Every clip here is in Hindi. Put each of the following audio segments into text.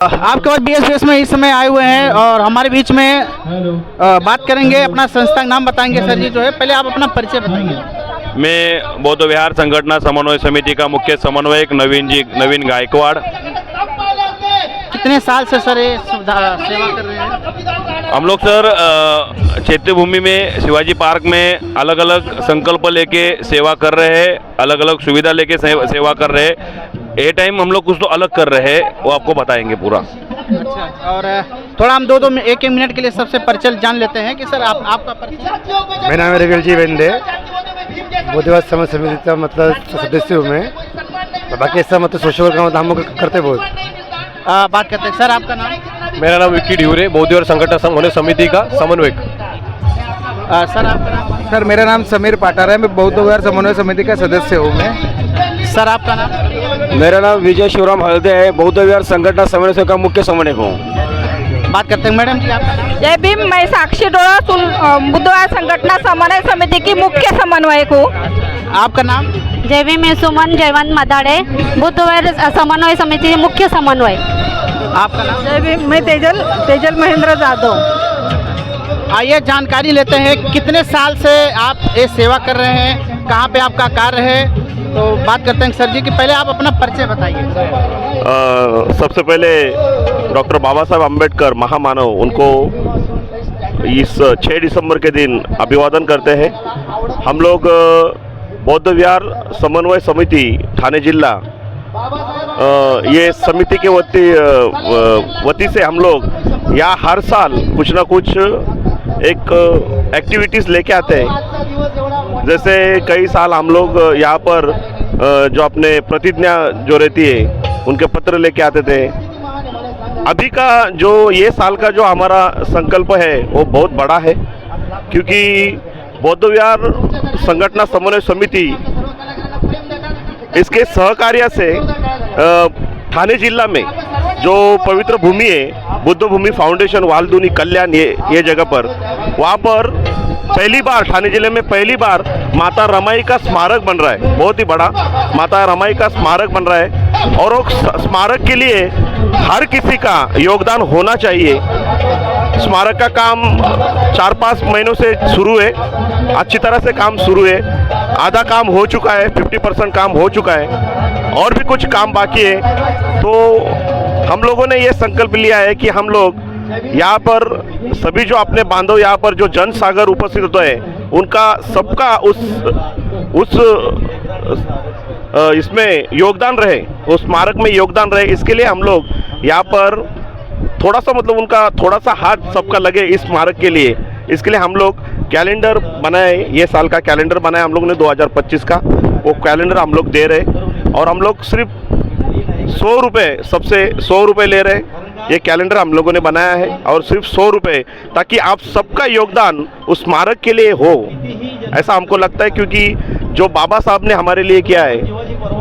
आपके पास BSBS में इस समय आए हुए हैं और हमारे बीच में बात करेंगे। अपना संस्था का नाम बताएंगे सर जी जो है, पहले आप अपना परिचय बताएंगे। मैं बौद्ध विहार संगठन समन्वय समिति का मुख्य समन्वयक नवीन गायकवाड़। कितने साल से सर ये सेवा कर रहे हैं? हम लोग सर चैत्य भूमि में शिवाजी पार्क में अलग अलग संकल्प लेके सेवा कर रहे हैं, अलग अलग सुविधा लेके सेवा कर रहे हैं। ए टाइम हम लोग कुछ तो अलग कर रहे हैं, वो आपको बताएंगे पूरा। अच्छा, और थोड़ा हम दो एक मिनट के लिए सबसे परिचय जान लेते हैं कि सर आपका परिचय। मेरा नाम है रविल जी वेंदे, बौद्ध विहार समन्वय समिति का मतलब सदस्य हूँ मैं। बाकी ऐसा मतलब सोशल वर्क का मतलब हम लोग करते बहुत बात करते हैं। सर आपका नाम? मेरा नाम विक्की ड्यूरे, बौद्ध विहार संगठन समन्वय समिति का समन्वयक। सर आपका नाम? सर मेरा नाम समीर पाटारा है, मैं बौद्ध विहार समन्वय समिति का सदस्य हूँ मैं। सर आपका नाम? मेरा नाम विजय शिवराम हल्दे है, बौद्ध विहार संगठन समन्वय का मुख्य समन्वयक हूँ। बात करते हैं मैडम जी आपका नाम? जय भीम, मैं साक्षी डोड़ा बुद्ध विहार संगठन समन्वय समिति की मुख्य समन्वयक हूँ। आपका नाम? जय भीम, मैं सुमन जयवंत मदाड़े, बुद्ध विहार समन्वय समिति की मुख्य समन्वय। आपका नाम? जय भीम, मैं तेजल महेंद्र जाधव। आइए जानकारी लेते हैं, कितने साल से आप ये सेवा कर रहे हैं, कहाँ पे आपका कार्य है? तो बात करते हैं सर जी कि पहले आप अपना परिचय बताइए। सबसे पहले डॉक्टर बाबा साहब अम्बेडकर महामानव, उनको इस 6 दिसंबर के दिन अभिवादन करते हैं। हम लोग बौद्ध विहार समन्वय समिति ठाणे जिला, ये समिति के वती से हम लोग यहाँ हर साल कुछ ना कुछ एक एक्टिविटीज़ लेके आते हैं। जैसे कई साल हम लोग यहाँ पर जो अपने प्रतिज्ञा जो रहती है उनके पत्र लेके आते थे। अभी का जो ये साल का जो हमारा संकल्प है वो बहुत बड़ा है, क्योंकि बौद्ध विहार संगठन समन्वय समिति इसके सहकार्य से ठाणे जिला में जो पवित्र भूमि है, बुद्ध भूमि फाउंडेशन वालदुनी कल्याण, ये जगह पर, वहाँ पर पहली बार ठाणे जिले में पहली बार माता रमाई का स्मारक बन रहा है। बहुत ही बड़ा माता रमाई का स्मारक बन रहा है और उस स्मारक के लिए हर किसी का योगदान होना चाहिए। स्मारक का काम 4-5 महीनों से शुरू है, अच्छी तरह से काम शुरू है। आधा काम हो चुका है, 50% काम हो चुका है और भी कुछ काम बाकी है। तो हम लोगों ने ये संकल्प लिया है कि हम लोग यहाँ पर सभी जो अपने बांधव यहाँ पर जो जनसागर उपस्थित होता है, उनका सबका उस इसमें योगदान रहे, उस स्मारक में योगदान रहे। इसके लिए हम लोग यहाँ पर थोड़ा सा मतलब उनका थोड़ा सा हाथ सबका लगे इस स्मारक के लिए। इसके लिए हम लोग कैलेंडर बनाए, ये साल का कैलेंडर बनाया हम लोग ने 2025 का। वो कैलेंडर हम लोग दे रहे और हम लोग सिर्फ 100 रुपये, सबसे 100 रुपये ले रहे। ये कैलेंडर हम लोगों ने बनाया है और सिर्फ 100 रुपये, ताकि आप सबका योगदान उस स्मारक के लिए हो, ऐसा हमको लगता है। क्योंकि जो बाबा साहब ने हमारे लिए किया है,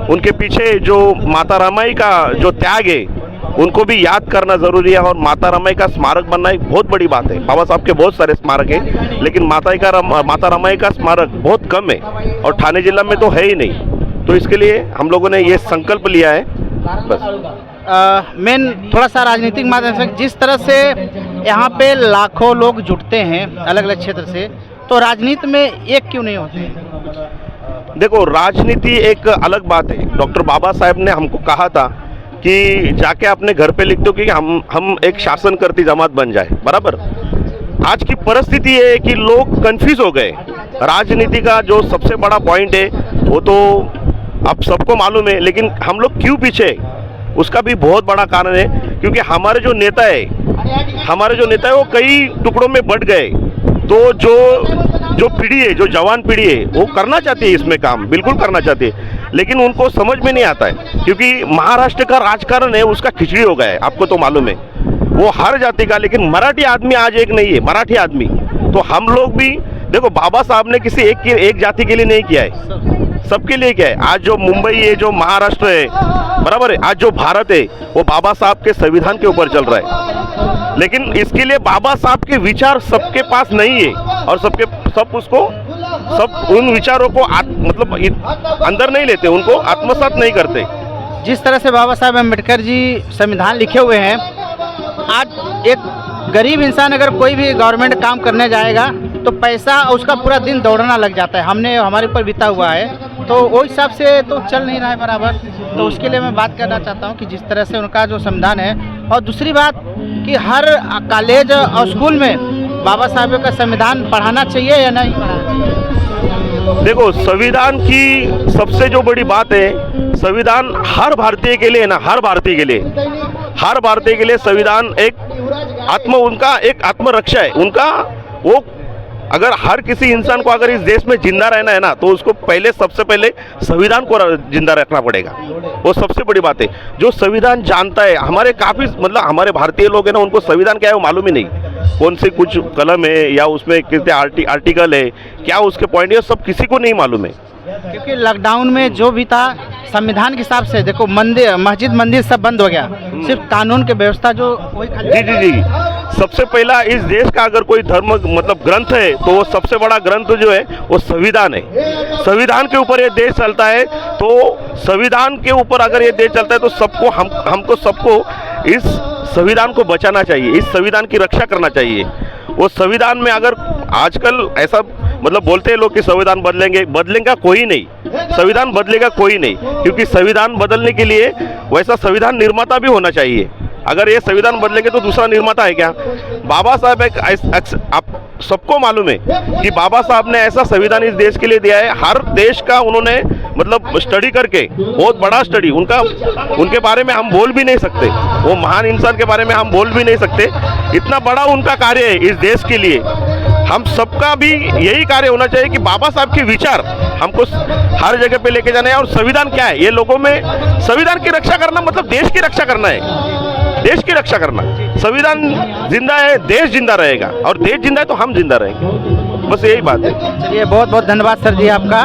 उनके पीछे जो माता रमाई का जो त्याग है, उनको भी याद करना ज़रूरी है। और माता रमाई का स्मारक बनना एक बहुत बड़ी बात है। बाबा साहब के बहुत सारे स्मारक हैं, लेकिन माता रमाई का स्मारक बहुत कम है और ठाणे जिला में तो है ही नहीं। तो इसके लिए हम लोगों ने ये संकल्प लिया है। बस मेन थोड़ा सा राजनीतिक माध्यम से, जिस तरह से यहाँ पे लाखों लोग जुटते हैं अलग अलग क्षेत्र से, तो राजनीति में एक क्यों नहीं होते? देखो, राजनीति एक अलग बात है। डॉक्टर बाबा साहब ने हमको कहा था कि जाके अपने घर पे लिख दो कि हम एक शासन करती जमात बन जाए, बराबर। आज की परिस्थिति है कि लोग कंफ्यूज हो गए। राजनीति का जो सबसे बड़ा पॉइंट है वो तो आप सबको मालूम है, लेकिन हम लोग क्यों पीछे, उसका भी बहुत बड़ा कारण है। क्योंकि हमारे जो नेता है वो कई टुकड़ों में बट गए। तो जो पीढ़ी है, जो जवान पीढ़ी है, वो करना चाहती है इसमें काम, बिल्कुल करना चाहती है, लेकिन उनको समझ में नहीं आता है। क्योंकि महाराष्ट्र का राजकारण है, उसका खिचड़ी हो गया है, आपको तो मालूम है। वो हर जाति का, लेकिन मराठी आदमी आज एक नहीं है, मराठी आदमी। तो हम लोग भी देखो, बाबा साहब ने किसी एक जाति के लिए नहीं किया है, सबके लिए किया है। आज जो मुंबई है, जो महाराष्ट्र है, बराबर है, आज जो भारत है, वो बाबा साहब के संविधान के ऊपर चल रहा है। लेकिन इसके लिए बाबा साहब के विचार सबके पास नहीं है और सब उन विचारों को मतलब अंदर नहीं लेते, उनको आत्मसात नहीं करते। जिस तरह से बाबा साहेब अम्बेडकर जी संविधान लिखे हुए हैं, आज एक गरीब इंसान अगर कोई भी गवर्नमेंट काम करने जाएगा तो पैसा उसका पूरा दिन दौड़ना लग जाता है। हमारे ऊपर बीता हुआ है, तो वो हिसाब से तो चल नहीं रहा है बराबर। तो उसके लिए मैं बात करना चाहता हूँ कि जिस तरह से उनका जो संविधान है, और दूसरी बात कि हर कॉलेज और स्कूल में बाबा साहेब का संविधान पढ़ाना चाहिए या नहीं पढ़ाना चाहिए? देखो, संविधान की सबसे जो बड़ी बात है, संविधान हर भारतीय के लिए ना, हर भारतीय के लिए संविधान उनका एक आत्मरक्षा है उनका। वो अगर हर किसी इंसान को अगर इस देश में जिंदा रहना है ना, तो उसको सबसे पहले संविधान को जिंदा रखना पड़ेगा। वो सबसे बड़ी बात है। जो संविधान जानता है, हमारे काफ़ी मतलब हमारे भारतीय लोग हैं ना, उनको संविधान क्या है वो मालूम ही नहीं। कौन सी कुछ कलम है या उसमें कितने आर्टिकल है, क्या उसके पॉइंट है, सब किसी को नहीं मालूम है। क्योंकि लॉकडाउन में जो भी था संविधान के हिसाब से, देखो मस्जिद मंदिर सब बंद हो गया, सिर्फ कानून की व्यवस्था जो वही। जी। सबसे पहला इस देश का अगर कोई धर्म मतलब ग्रंथ है, तो वो सबसे बड़ा ग्रंथ जो है वो संविधान है। संविधान के ऊपर ये देश चलता है, तो संविधान के ऊपर अगर ये देश चलता है तो हमको सबको इस संविधान को बचाना चाहिए, इस संविधान की रक्षा करना चाहिए। वो संविधान में अगर आजकल ऐसा मतलब बोलते हैं लोग कि संविधान बदलेगा कोई नहीं, संविधान बदलेगा कोई नहीं, क्योंकि संविधान बदलने के लिए वैसा संविधान निर्माता भी होना चाहिए। अगर ये संविधान बदलेंगे तो दूसरा निर्माता है क्या? बाबा साहब आप सबको मालूम है कि बाबा साहब ने ऐसा संविधान इस देश के लिए दिया है। हर देश का उन्होंने मतलब स्टडी करके, बहुत बड़ा स्टडी उनके बारे में हम बोल भी नहीं सकते, वो महान इंसान के बारे में हम बोल भी नहीं सकते। इतना बड़ा उनका कार्य है इस देश के लिए। हम सबका भी यही कार्य होना चाहिए कि बाबा साहब के विचार हमको हर जगह पे लेके जाना है। और संविधान क्या है, ये लोगों में संविधान की रक्षा करना मतलब देश की रक्षा करना है, देश की रक्षा करना। संविधान जिंदा है, देश जिंदा रहेगा, और देश जिंदा है तो हम जिंदा रहेंगे। बस यही बात है। चलिए, बहुत बहुत धन्यवाद सर जी आपका।